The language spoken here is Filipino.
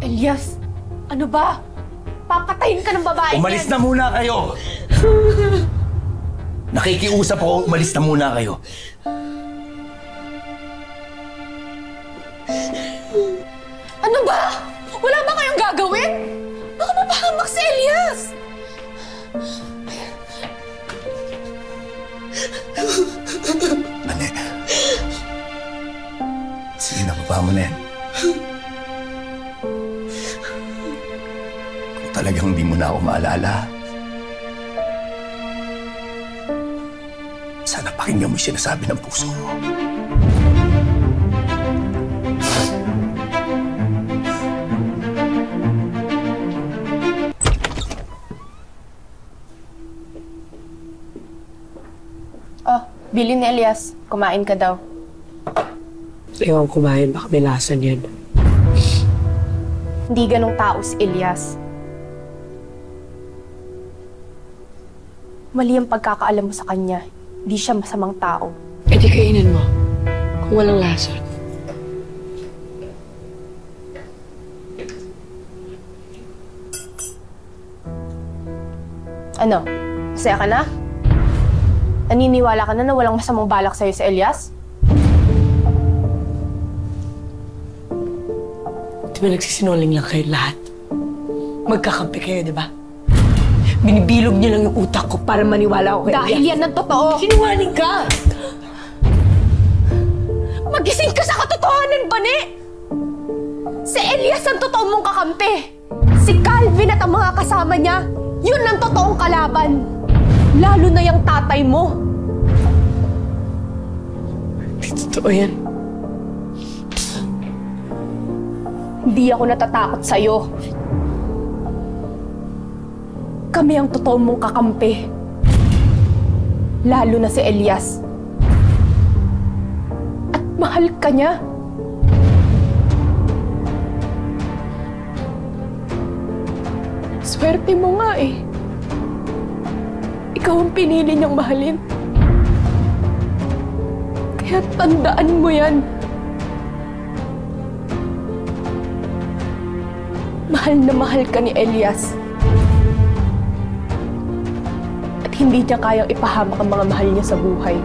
Elias, ano ba? Papatayin ka ng babae niyan! Umalis na muna kayo! Nakikiusap ako, umalis na muna kayo. Ano ba? Wala ba kayong gagawin? Baka mapahamak si Elias! Mane. Sige na, baba mo na yan. Kung talagang hindi mo na ako maalala, sana pakinggan mo yung sinasabi ng puso mo. Oh, bili ni Elias. Kumain ka daw. Ewan kumain, baka may lasan yan. Hindi ganong tao si Elias. Mali ang pagkakaalam mo sa kanya. Hindi siya masamang tao. E di kainin mo. Kung walang lason. Ano? Masaya ka na? Naniniwala ka na walang masamang balak sa'yo si Elias? Di ba nagsisinungaling lang kayo lahat? Magkakampi kayo, di ba? Binibilog niyo lang yung utak ko para maniwala ako kay Elias. Dahil yan ang totoo! Sinungaling ka! Magising ka sa katotohanan, Bani! Si Elias ang totoo mong kakampi! Si Calvin at ang mga kasama niya, yun ang totoong kalaban! Lalo na yung tatay mo! Di totoo yan. Hindi ako natatakot sa'yo. Kami ang totoo mong kakampi. Lalo na si Elias. At mahal ka niya. Swerte mo nga eh. Ikaw ang pinili niyang mahalin. Kaya tandaan mo yan. Mahal na mahal ka ni Elias. At hindi niya kayang ipahamak ang mga mahal niya sa buhay.